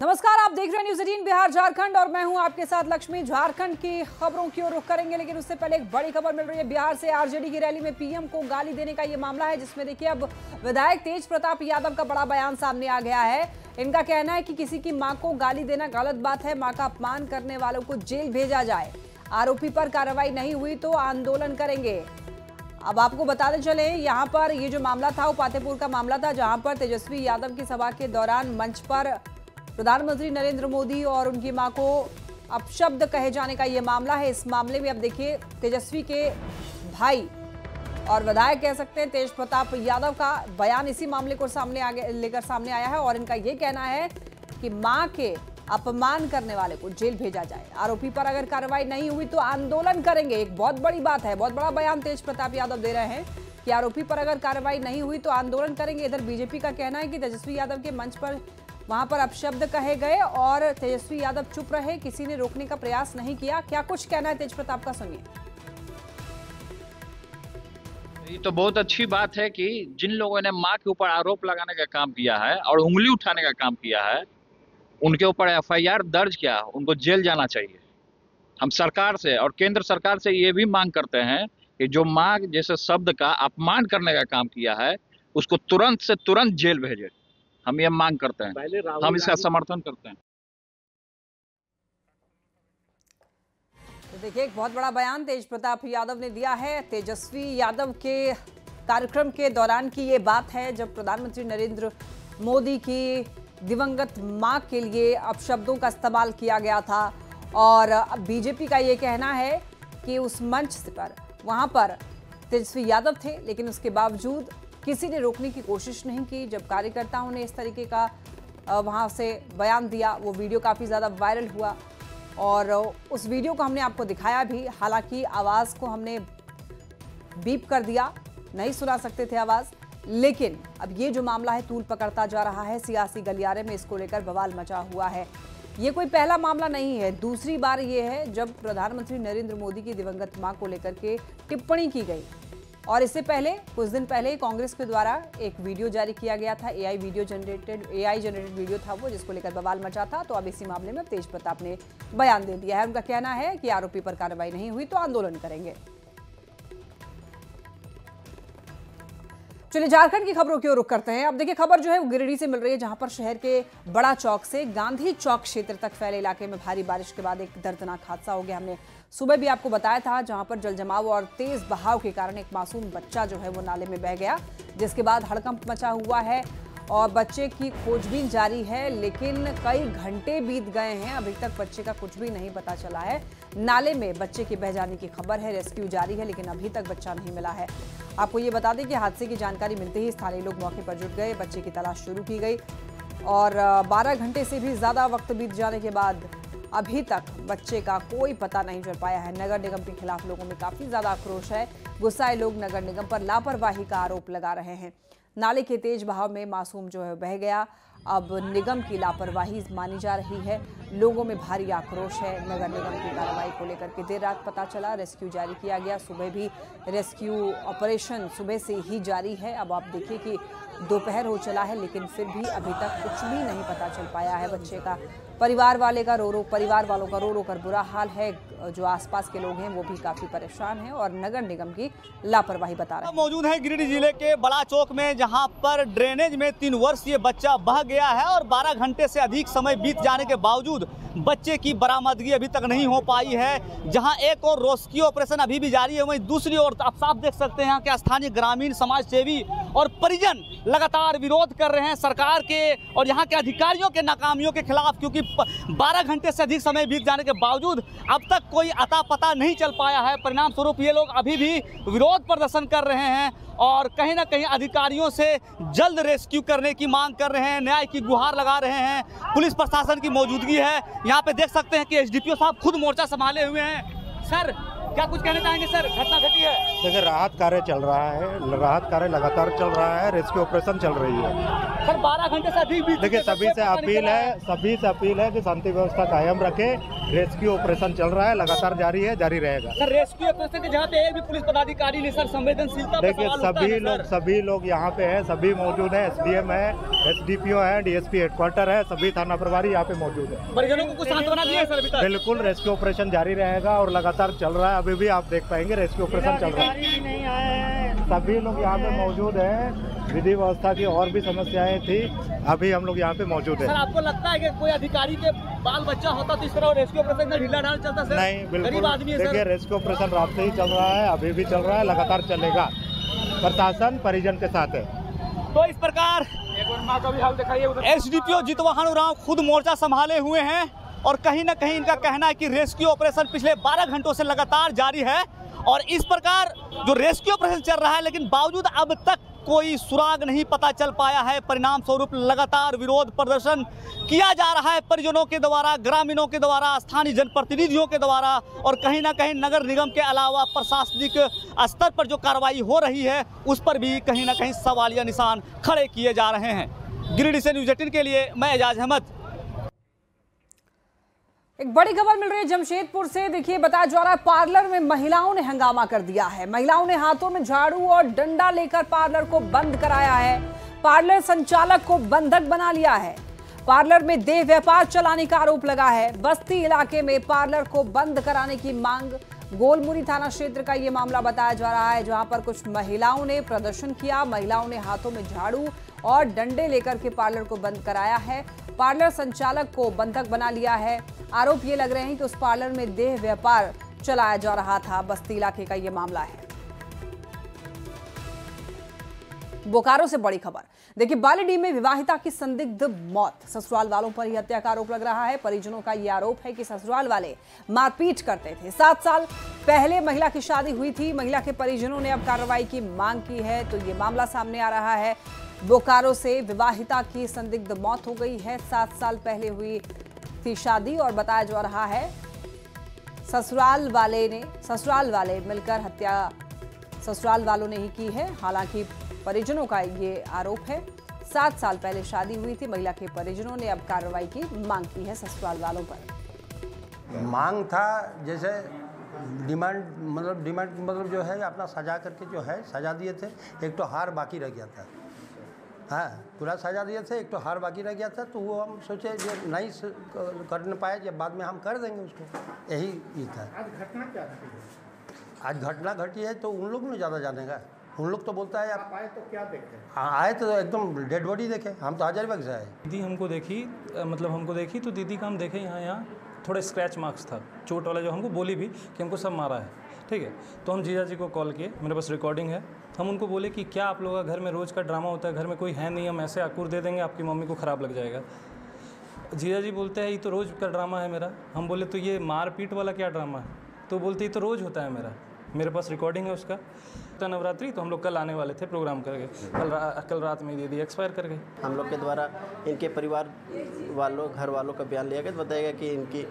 नमस्कार, आप देख रहे हैं न्यूज़ 18 बिहार झारखंड और मैं हूं आपके साथ लक्ष्मी। झारखंड की खबरों की ओर रुख करेंगे, लेकिन उससे पहले एक बड़ी खबर मिल रही है। बिहार से आरजेडी की रैली में पीएम को गाली देने का ये मामला है, जिसमें देखिए अब विधायक तेज प्रताप यादव का बड़ा बयान सामने आ गया है। इनका कहना है कि किसी की मां को गाली देना गलत बात है, मां का अपमान करने वालों को जेल भेजा जाए। आरोपी पर कार्रवाई नहीं हुई तो आंदोलन करेंगे। अब आपको बताते चले, यहाँ पर ये जो मामला था वो पातेपुर का मामला था, जहां पर तेजस्वी यादव की सभा के दौरान मंच पर प्रधानमंत्री नरेंद्र मोदी और उनकी मां को अपशब्द कहे जाने का यह मामला है। इस मामले में अब देखिए तेजस्वी के भाई और विधायक कह सकते हैं तेज प्रताप यादव का बयान इसी मामले को लेकर सामने आया है और इनका यह कहना है कि मां के अपमान करने वाले को जेल भेजा जाए। आरोपी पर अगर कार्रवाई नहीं हुई तो आंदोलन करेंगे। एक बहुत बड़ी बात है, बहुत बड़ा बयान तेज प्रताप यादव दे रहे हैं कि आरोपी पर अगर कार्रवाई नहीं हुई तो आंदोलन करेंगे। इधर बीजेपी का कहना है कि तेजस्वी यादव के मंच पर वहां पर अपशब्द कहे गए और तेजस्वी यादव चुप रहे, किसी ने रोकने का प्रयास नहीं किया। क्या कुछ कहना है तेज प्रताप का, सुनिए। ये तो बहुत अच्छी बात है कि जिन लोगों ने मां के ऊपर आरोप लगाने का काम किया है और उंगली उठाने का काम किया है, उनके ऊपर एफआईआर दर्ज किया, उनको जेल जाना चाहिए। हम सरकार से और केंद्र सरकार से ये भी मांग करते हैं कि जो मां जैसे शब्द का अपमान करने का काम किया है, उसको तुरंत से तुरंत जेल भेजे। हम ये मांग करते हैं, हम इसका समर्थन करते हैं। तो देखिए, एक बहुत बड़ा बयान तेज प्रताप यादव ने दिया है। तेजस्वी यादव के कार्यक्रम के दौरान की ये बात है, जब प्रधानमंत्री नरेंद्र मोदी की दिवंगत मां के लिए अपशब्दों का इस्तेमाल किया गया था और बीजेपी का ये कहना है कि उस मंच पर वहां पर तेजस्वी यादव थे, लेकिन उसके बावजूद किसी ने रोकने की कोशिश नहीं की। जब कार्यकर्ताओं ने इस तरीके का वहां से बयान दिया, वो वीडियो काफ़ी ज़्यादा वायरल हुआ और उस वीडियो को हमने आपको दिखाया भी। हालांकि आवाज़ को हमने बीप कर दिया, नहीं सुना सकते थे आवाज़, लेकिन अब ये जो मामला है तूल पकड़ता जा रहा है। सियासी गलियारे में इसको लेकर बवाल मचा हुआ है। ये कोई पहला मामला नहीं है, दूसरी बार ये है जब प्रधानमंत्री नरेंद्र मोदी की दिवंगत मां को लेकर के टिप्पणी की गई। और इससे पहले कुछ दिन पहले कांग्रेस के द्वारा एक वीडियो जारी किया गया था, एआई जनरेटेड वीडियो था वो, जिसको लेकर बवाल मचा था। तो अब इसी मामले में तेज प्रताप ने बयान दे दिया है। उनका कहना है कि आरोपी पर कार्रवाई नहीं हुई तो आंदोलन करेंगे। चलिए झारखंड की खबरों की ओर रुख करते हैं। अब देखिए, खबर जो है वो गिरिडीह से मिल रही है, जहां पर शहर के बड़ा चौक से गांधी चौक क्षेत्र तक फैले इलाके में भारी बारिश के बाद एक दर्दनाक हादसा हो गया। हमने सुबह भी आपको बताया था, जहां पर जल जमाव और तेज बहाव के कारण एक मासूम बच्चा जो है वो नाले में बह गया, जिसके बाद हड़कंप मचा हुआ है और बच्चे की खोजबीन जारी है। लेकिन कई घंटे बीत गए हैं, अभी तक बच्चे का कुछ भी नहीं पता चला है। नाले में बच्चे के बह जाने की खबर है, रेस्क्यू जारी है, लेकिन अभी तक बच्चा नहीं मिला है। आपको ये बता दें कि हादसे की जानकारी मिलते ही स्थानीय लोग मौके पर जुट गए, बच्चे की तलाश शुरू की गई और 12 घंटे से भी ज़्यादा वक्त बीत जाने के बाद अभी तक बच्चे का कोई पता नहीं चल पाया है। नगर निगम के खिलाफ लोगों में काफ़ी ज़्यादा आक्रोश है। गुस्साए लोग नगर निगम पर लापरवाही का आरोप लगा रहे हैं। नाले के तेज बहाव में मासूम जो है बह गया। अब निगम की लापरवाही मानी जा रही है। लोगों में भारी आक्रोश है। नगर निगम की कार्रवाई को लेकर के देर रात पता चला, रेस्क्यू जारी किया गया। सुबह भी रेस्क्यू ऑपरेशन सुबह से ही जारी है। अब आप देखिए कि दोपहर हो चला है, लेकिन फिर भी अभी तक कुछ भी नहीं पता चल पाया है बच्चे का। परिवार वालों का रो रो कर बुरा हाल है। जो आसपास के लोग हैं वो भी काफी परेशान हैं और नगर निगम की लापरवाही बता रहे हैं। मौजूद है गिरिडीह जिले के बड़ा चौक में, जहां पर ड्रेनेज में 3 वर्षीय बच्चा बह गया है और 12 घंटे से अधिक समय बीत जाने के बावजूद बच्चे की बरामदगी अभी तक नहीं हो पाई है। जहां एक और रेस्क्यू ऑपरेशन अभी भी जारी है, वहीं दूसरी ओर आप साफ देख सकते हैं कि स्थानीय ग्रामीण समाज सेवी और परिजन लगातार विरोध कर रहे हैं सरकार के और यहाँ के अधिकारियों के नाकामियों के खिलाफ, क्योंकि 12 घंटे से अधिक समय बीत जाने के बावजूद अब तक कोई अता पता नहीं चल पाया है। परिणाम स्वरूप ये लोग अभी भी विरोध प्रदर्शन कर रहे हैं और कहीं ना कहीं अधिकारियों से जल्द रेस्क्यू करने की मांग कर रहे हैं, न्याय की गुहार लगा रहे हैं। पुलिस प्रशासन की मौजूदगी है यहाँ पे, देख सकते हैं कि एसडीपीओ साहब खुद मोर्चा संभाले हुए हैं। सर, क्या कुछ कहना चाहेंगे सर, घटना घटी है? देखिए राहत कार्य चल रहा है, राहत कार्य लगातार चल रहा है, रेस्क्यू ऑपरेशन चल रही है सर। 12 घंटे से अधिक बीत देखिए सभी से अपील है कि शांति व्यवस्था कायम रखे। रेस्क्यू ऑपरेशन चल रहा है, लगातार जारी है, जारी रहेगा। सर रेस्क्यू ऑपरेशन के जहाँ पे एक भी पुलिस पदाधिकारी नहीं सर, संवेदनशीलता पे देखिए सभी लोग यहाँ पे हैं, सभी मौजूद है, SDM है, SDPO है, DSP हेडक्वार्टर है, सभी थाना प्रभारी यहाँ पे मौजूद है। परिजनों को कुछ सांत्वना दी है सर अभी तक? बिल्कुल, रेस्क्यू ऑपरेशन जारी रहेगा और लगातार चल रहा है। अभी भी आप देख पाएंगे रेस्क्यू ऑपरेशन चल रहा है, सभी लोग यहाँ पे मौजूद हैं। विधि व्यवस्था की और भी समस्याएं थी, अभी हम लोग यहाँ पे मौजूद हैं। सर आपको लगता है कि कोई अधिकारी के बाल बच्चा होता तो इस तरह रेस्क्यू ऑपरेशन में ढीला ढाल चलता सर? नहीं, बिल्कुल आदमी है देखिए रेस्क्यू ऑपरेशन रात से ही चल रहा है, अभी भी चल रहा है, लगातार चलेगा। प्रशासन परिजन के साथ है। तो इस प्रकार SDPO जितवाहन उरांव खुद मोर्चा संभाले हुए हैं और कहीं ना कहीं इनका कहना है कि रेस्क्यू ऑपरेशन पिछले 12 घंटों से लगातार जारी है और इस प्रकार जो रेस्क्यू ऑपरेशन चल रहा है, लेकिन बावजूद अब तक कोई सुराग नहीं पता चल पाया है। परिणाम स्वरूप लगातार विरोध प्रदर्शन किया जा रहा है परिजनों के द्वारा, ग्रामीणों के द्वारा, स्थानीय जनप्रतिनिधियों के द्वारा और कहीं ना कहीं नगर निगम के अलावा प्रशासनिक स्तर पर जो कार्रवाई हो रही है उस पर भी कहीं ना कहीं सवालिया निशान खड़े किए जा रहे हैं। गिरिडीह से न्यूज़ 18 के लिए मैं एजाज अहमद। एक बड़ी खबर मिल रही है जमशेदपुर से। देखिए बताया जा रहा है पार्लर में महिलाओं ने हंगामा कर दिया है। महिलाओं ने हाथों में झाड़ू और डंडा लेकर पार्लर को बंद कराया है। पार्लर संचालक को बंधक बना लिया है। पार्लर में देह व्यापार चलाने का आरोप लगा है। बस्ती इलाके में पार्लर को बंद कराने की मांग। गोलमुरी थाना क्षेत्र का ये मामला बताया जा रहा है, जहां पर कुछ महिलाओं ने प्रदर्शन किया। महिलाओं ने हाथों में झाड़ू और डंडे लेकर के पार्लर को बंद कराया है। पार्लर संचालक को बंधक बना लिया है। आरोप ये लग रहे हैं कि उस पार्लर में देह व्यापार चलाया जा रहा था। बस्ती इलाके का ये मामला है। बोकारो से बड़ी खबर। देखिए बालीडीह में विवाहिता की संदिग्ध मौत। ससुराल वालों पर ही हत्या का आरोप लग रहा है। परिजनों का यह आरोप है कि ससुराल वाले मारपीट करते थे। 7 साल पहले महिला की शादी हुई थी। महिला के परिजनों ने अब कार्रवाई की मांग की है, तो ये मामला सामने आ रहा है। बोकारो से विवाहिता की संदिग्ध मौत हो गई है। 7 साल पहले हुई थी शादी और बताया जा रहा है ससुराल वाले मिलकर हत्या ससुराल वालों ने ही की है। हालांकि परिजनों का ये आरोप है। 7 साल पहले शादी हुई थी। महिला के परिजनों ने अब कार्रवाई की मांग की है ससुराल वालों पर। मांग था जैसे डिमांड मतलब जो है अपना सजा करके जो है सजा दिए थे। एक तो हार बाकी रह गया था, हाँ पूरा सजा दिए थे, एक तो हार बाकी रह गया था। तो वो हम सोचे जब नहीं कर न पाए, जब बाद में हम कर देंगे उसको, यही था। आज घटना क्या घटी? आज घटना घटी है तो उन लोग ने ज़्यादा जानेगा। उन लोग तो बोलता है आप आए तो क्या देखे? हाँ आए तो एकदम डेड बॉडी देखे। हम तो हजारीबाग से आए। दीदी हमको देखी तो दीदी का हम देखे यहाँ थोड़े स्क्रैच मार्क्स था, चोट वाला, जो हमको बोली भी कि हमको सब मारा है। ठीक है, तो हम जीजा जी को कॉल किए, मेरे पास रिकॉर्डिंग है। हम उनको बोले कि क्या आप लोगों का घर में रोज़ का ड्रामा होता है, घर में कोई है नहीं, हम ऐसे आकुर दे देंगे आपकी मम्मी को ख़राब लग जाएगा। जीजा जी बोलते हैं ये तो रोज़ का ड्रामा है मेरा। हम बोले तो ये मारपीट वाला क्या ड्रामा है? तो बोलते ये तो रोज़ होता है मेरे पास रिकॉर्डिंग है उसका। तो नवरात्रि तो हम लोग कल आने वाले थे प्रोग्राम करके, कल रात में दीदी एक्सपायर कर गए। हम लोग के द्वारा इनके परिवार वालों, घर वालों का बयान लिया गया तो बताया गया कि इनकी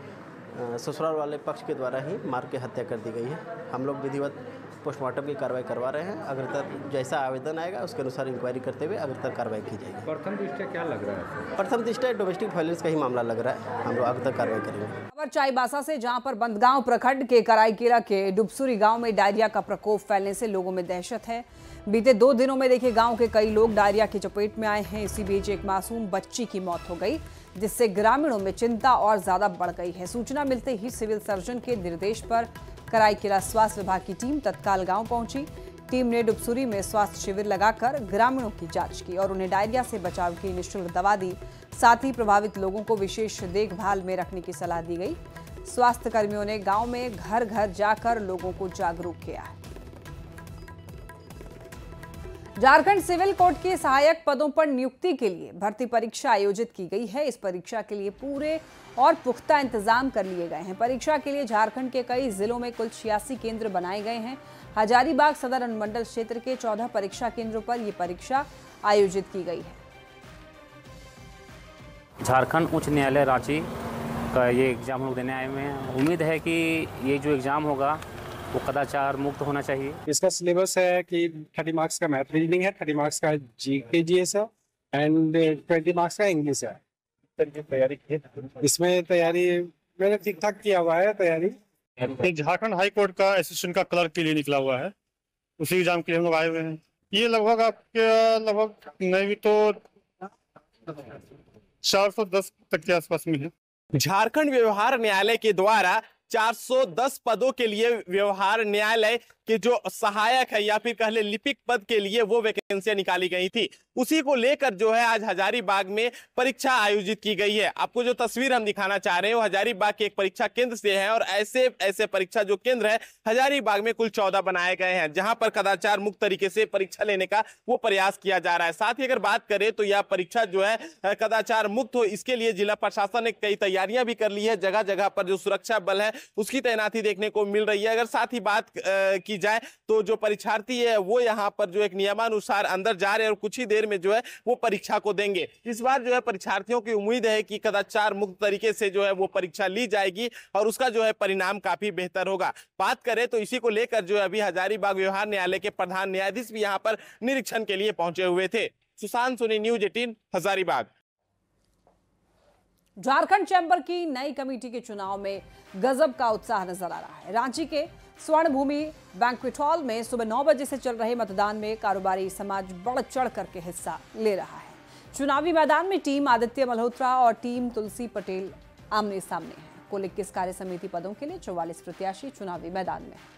ससुराल वाले पक्ष के द्वारा ही मार के हत्या कर दी गई है। हम लोग विधिवत पोस्टमार्टम की कार्रवाई करवा रहे हैं। अगर तक जैसा आवेदन आएगा उसके अनुसार इंक्वायरी करते हुए अगर तक कार्रवाई की जाएगी। प्रथम दृष्टया क्या लग रहा है? प्रथम दृष्टया डोमेस्टिक वायलेंस का ही मामला लग रहा है। हम लोग आगे तक कार्रवाई करेंगे। खबर चाईबासा से, जहां पर बंदगांव प्रखंड के कराईकेला के डुबसुरी गांव में डायरिया का प्रकोप फैलने से लोगों में दहशत है। बीते 2 दिनों में देखिए गांव के कई लोग डायरिया की चपेट में आए हैं। इसी बीच एक मासूम बच्ची की मौत हो गई, जिससे ग्रामीणों में चिंता और ज्यादा बढ़ गई है। सूचना मिलते ही सिविल सर्जन के निर्देश पर कराईकेला स्वास्थ्य विभाग की टीम तत्काल गांव पहुंची। टीम ने डुबसुरी में स्वास्थ्य शिविर लगाकर ग्रामीणों की जांच की और उन्हें डायरिया से बचाव की निःशुल्क दवा दी। साथ ही प्रभावित लोगों को विशेष देखभाल में रखने की सलाह दी गई। स्वास्थ्य कर्मियों ने गांव में घर घर जाकर लोगों को जागरूक किया है। झारखंड सिविल कोर्ट के सहायक पदों पर नियुक्ति के लिए भर्ती परीक्षा आयोजित की गई है। इस परीक्षा के लिए पूरे और पुख्ता इंतजाम कर लिए गए हैं। परीक्षा के लिए झारखंड के कई जिलों में कुल 86 केंद्र बनाए गए हैं। हजारीबाग सदर अनुमंडल क्षेत्र के 14 परीक्षा केंद्रों पर यह परीक्षा आयोजित की गई है। झारखंड उच्च न्यायालय रांची का ये एग्ज़ाम हम लोग देने आए हुए हैं। उम्मीद है कि ये जो एग्ज़ाम होगा वो कदाचार मुक्त होना चाहिए। इसका सिलेबस है कि 30 मार्क्स का मैथ रीजनिंग है, 30 मार्क्स का GKGS है एंड 20 मार्क्स का इंग्लिश है। तैयारी की इसमें तैयारी मैंने ठीक ठाक किया हुआ है तैयारी। झारखंड हाई कोर्ट का असिस्टेंट का क्लर्क के लिए निकला हुआ है, उसी एग्जाम के लिए हम लोग आए हुए हैं। ये लगभग आपके नहीं भी तो 410 तक के आसपास में है। झारखंड व्यवहार न्यायालय के द्वारा 410 पदों के लिए व्यवहार न्यायालय के जो सहायक है या फिर कह ले लिपिक पद के लिए वो वैकेंसियां निकाली गई थी। उसी को लेकर जो है आज हजारीबाग में परीक्षा आयोजित की गई है। आपको जो तस्वीर हम दिखाना चाह रहे हैं वो हजारीबाग के एक परीक्षा केंद्र से है और ऐसे परीक्षा जो केंद्र है हजारीबाग में कुल 14 बनाए गए हैं जहां पर कदाचार मुक्त तरीके से परीक्षा लेने का वो प्रयास किया जा रहा है। साथ ही अगर बात करें तो यह परीक्षा जो है कदाचार मुक्त हो इसके लिए जिला प्रशासन ने कई तैयारियां भी कर ली है। जगह जगह पर जो सुरक्षा बल है उसकी तैनाती देखने को मिल रही है। अगर साथ ही बात की जाए तो जो परीक्षार्थी है वो यहाँ पर जो एक नियमानुसार अंदर जा रहे हैं और कुछ ही देर में जो है वो परीक्षा को देंगे। इस बार जो है परीक्षार्थियों की उम्मीद है कि कदाचार मुक्त तरीके से जो है वो परीक्षा ली जाएगी और उसका जो है परिणाम काफी बेहतर होगा। बात करें तो इसी को लेकर जो है अभी हजारीबाग व्यवहार न्यायालय के प्रधान न्यायाधीश भी यहाँ पर निरीक्षण के लिए पहुंचे हुए थे। सुशांत सोनी, न्यूज 18 हजारीबाग। झारखंड चैंबर की नई कमेटी के चुनाव में गजब का उत्साह नजर आ रहा है। रांची के स्वर्ण भूमि बैंक्वेट हॉल में सुबह 9 बजे से चल रहे मतदान में कारोबारी समाज बढ़ चढ़ करके हिस्सा ले रहा है। चुनावी मैदान में टीम आदित्य मल्होत्रा और टीम तुलसी पटेल आमने सामने है। कुल 21 कार्य समिति पदों के लिए 44 प्रत्याशी चुनावी मैदान में है।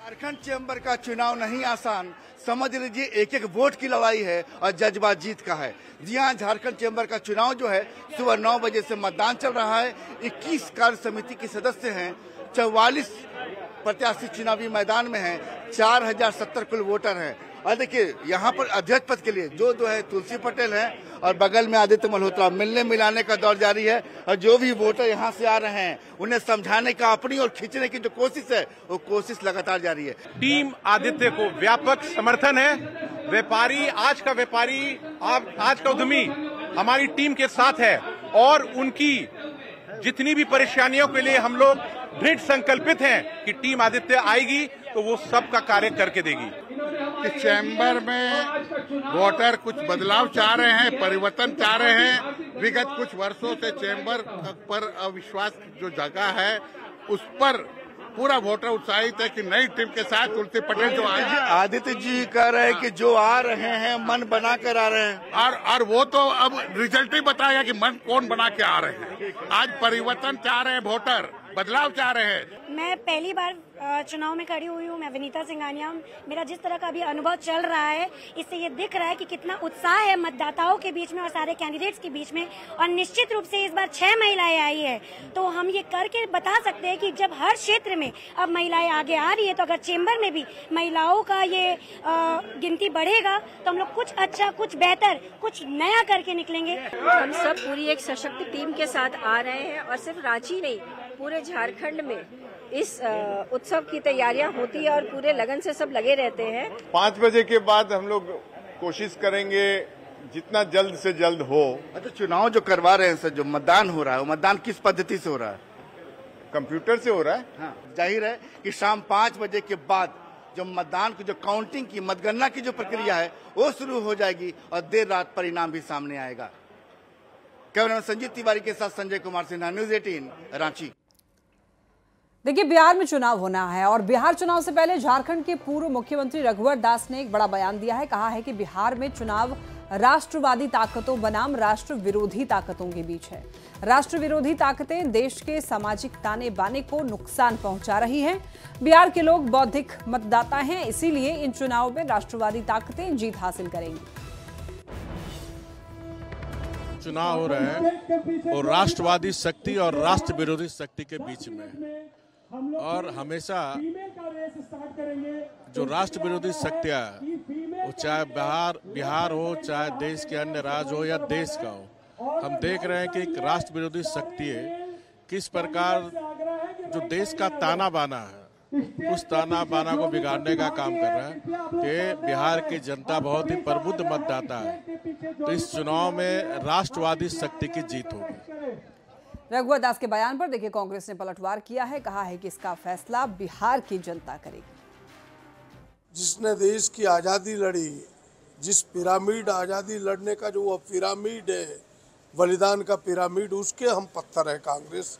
झारखंड चैंबर का चुनाव नहीं आसान, समझ लीजिए एक एक वोट की लड़ाई है और जज्बा जीत का है। जी हाँ, झारखंड चैंबर का चुनाव जो है सुबह 9 बजे से मतदान चल रहा है। 21 कार्य समिति के सदस्य हैं, 44 प्रत्याशी चुनावी मैदान में हैं, 4070 कुल वोटर हैं। और देखिए यहाँ पर अध्यक्ष पद के लिए जो है तुलसी पटेल हैं और बगल में आदित्य मल्होत्रा। मिलने मिलाने का दौर जारी है और जो भी वोटर यहाँ से आ रहे हैं उन्हें समझाने का अपनी और खींचने की जो कोशिश है वो कोशिश लगातार जारी है। टीम आदित्य को व्यापक समर्थन है। व्यापारी, आज का व्यापारी, आज का उद्यमी हमारी टीम के साथ है और उनकी जितनी भी परेशानियों के लिए हम लोग दृढ़ संकल्पित हैं कि टीम आदित्य आएगी तो वो सबका कार्य करके देगी। इस चैम्बर में वोटर कुछ बदलाव चाह रहे हैं, परिवर्तन चाह रहे हैं। विगत कुछ वर्षों से चैम्बर पर अविश्वास जो जगह है उस पर पूरा वोटर उत्साहित है कि नई टीम के साथ तुलसी पटेल जो आए। आदित्य जी कह रहे हैं कि जो आ रहे हैं मन बना कर आ रहे हैं और वो तो अब रिजल्ट ही बताएगा कि मन कौन बना के आ रहे हैं। आज परिवर्तन चाह रहे हैं, वोटर बदलाव चाह रहे हैं। मैं पहली बार चुनाव में खड़ी हुई हूँ। मैं विनीता सिंघानिया। मेरा जिस तरह का अभी अनुभव चल रहा है इससे ये दिख रहा है कि कितना उत्साह है मतदाताओं के बीच में और सारे कैंडिडेट्स के बीच में। और निश्चित रूप से इस बार 6 महिलाएं आई है तो हम ये करके बता सकते हैं कि जब हर क्षेत्र में अब महिलाएं आगे आ रही है तो अगर चेंबर में भी महिलाओं का ये गिनती बढ़ेगा तो हम लोग कुछ अच्छा, कुछ बेहतर, कुछ नया करके निकलेंगे। हम सब पूरी एक सशक्त टीम के साथ आ रहे हैं और सिर्फ रांची नहीं पूरे झारखंड में इस उत्सव की तैयारियां होती है और पूरे लगन से सब लगे रहते हैं। 5 बजे के बाद हम लोग कोशिश करेंगे जितना जल्द से जल्द हो। अच्छा, चुनाव जो करवा रहे हैं सर, जो मतदान हो रहा है वो मतदान किस पद्धति से हो रहा है? कंप्यूटर से हो रहा है। हाँ, जाहिर है कि शाम 5 बजे के बाद जो मतदान की जो काउंटिंग की मतगणना की जो प्रक्रिया है वो शुरू हो जाएगी और देर रात परिणाम भी सामने आएगा। कैमरामैन संजीत तिवारी के साथ संजय कुमार सिन्हा, न्यूज 18 रांची। देखिए, बिहार में चुनाव होना है और बिहार चुनाव से पहले झारखंड के पूर्व मुख्यमंत्री रघुवर दास ने एक बड़ा बयान दिया है। कहा है कि बिहार में चुनाव राष्ट्रवादी ताकतों बनाम राष्ट्र विरोधी ताकतों के बीच है। राष्ट्र विरोधी ताकतें देश के सामाजिक ताने बाने को नुकसान पहुंचा रही हैं। बिहार के लोग बौद्धिक मतदाता हैं, इसीलिए इन चुनाव में राष्ट्रवादी ताकतें जीत हासिल करेंगी। चुनाव हो रहे हैं और राष्ट्रवादी शक्ति और राष्ट्र विरोधी शक्ति के बीच में, और हमेशा जो राष्ट्र विरोधी शक्तियां वो चाहे बिहार हो, चाहे देश के अन्य राज्य हो या देश का हो, हम देख रहे हैं कि राष्ट्र विरोधी शक्ति किस प्रकार जो देश का ताना बाना है उस ताना बाना को बिगाड़ने का काम कर रहा है। कि बिहार की जनता बहुत ही प्रबुद्ध मतदाता है, तो इस चुनाव में राष्ट्रवादी शक्ति की जीत होगी। रघुवर दास के बयान पर देखिए कांग्रेस ने पलटवार किया है, कहा है कि इसका फैसला बिहार की जनता करेगी। जिसने देश की आज़ादी लड़ी, जिस पिरामिड आज़ादी लड़ने का जो वो पिरामिड है, बलिदान का पिरामिड, उसके हम पत्थर है कांग्रेस।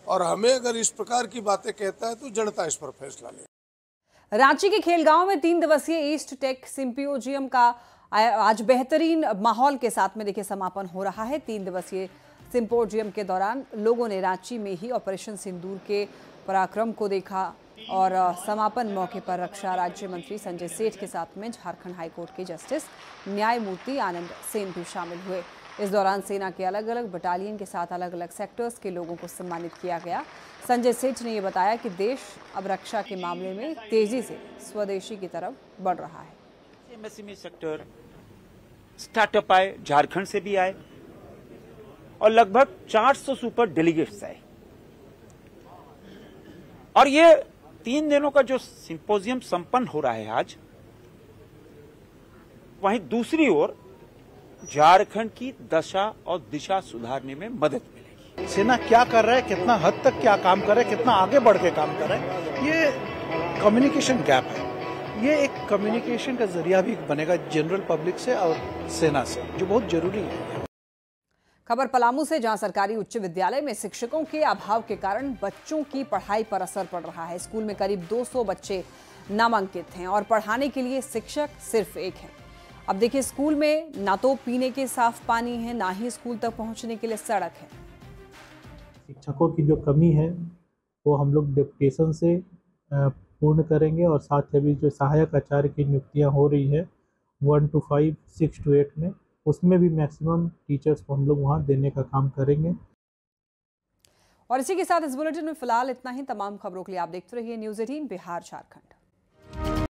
और हमें अगर इस प्रकार की बातें कहता है तो जनता इस पर फैसला ले। रांची के खेलगांव में 3 दिवसीय ईस्ट टेक सिंपोजियम का आज बेहतरीन माहौल के साथ में देखिए समापन हो रहा है। 3 दिवसीय सिंपोजियम के दौरान लोगों ने रांची में ही ऑपरेशन सिंदूर के पराक्रम को देखा और समापन मौके पर रक्षा राज्य मंत्री संजय सेठ के साथ में झारखंड हाईकोर्ट के जस्टिस न्यायमूर्ति आनंद सेन भी शामिल हुए। इस दौरान सेना के अलग अलग बटालियन के साथ अलग अलग सेक्टर्स के लोगों को सम्मानित किया गया। संजय सेठ ने यह बताया कि देश अब रक्षा के मामले में तेजी से स्वदेशी की तरफ बढ़ रहा है। एमएसएमई सेक्टर स्टार्टअप आए, झारखंड से भी आए और लगभग 400 सुपर डेलीगेट्स आए। और ये 3 दिनों का जो सिंपोजियम संपन्न हो रहा है आज, वहीं दूसरी ओर झारखंड की दशा और दिशा सुधारने में मदद मिलेगी। सेना क्या कर रहा है, कितना हद तक क्या काम कर रहा है, कितना आगे बढ़ के काम कर रहा है, ये कम्युनिकेशन गैप है। ये एक कम्युनिकेशन का जरिया भी बनेगा जनरल पब्लिक से और सेना से, जो बहुत जरूरी है। खबर पलामू से, जहां सरकारी उच्च विद्यालय में शिक्षकों के अभाव के कारण बच्चों की पढ़ाई पर असर पड़ रहा है। स्कूल में करीब 200 बच्चे नामांकित हैं और पढ़ाने के लिए शिक्षक सिर्फ एक है। अब देखिए स्कूल में ना तो पीने के साफ पानी है, ना ही स्कूल तक पहुंचने के लिए सड़क है। शिक्षकों की जो कमी है वो हम लोग डेपुटेशन से पूर्ण करेंगे और साथ ही अभी जो सहायक आचार्य की नियुक्तियां हो रही है 1 to 5, 6 to 8 में, उसमें भी मैक्सिमम टीचर्स को हम लोग वहाँ देने का काम करेंगे। और इसी के साथ इस बुलेटिन में फिलहाल इतना ही। तमाम खबरों के लिए आप देखते रहिए न्यूज़ 18 बिहार झारखंड।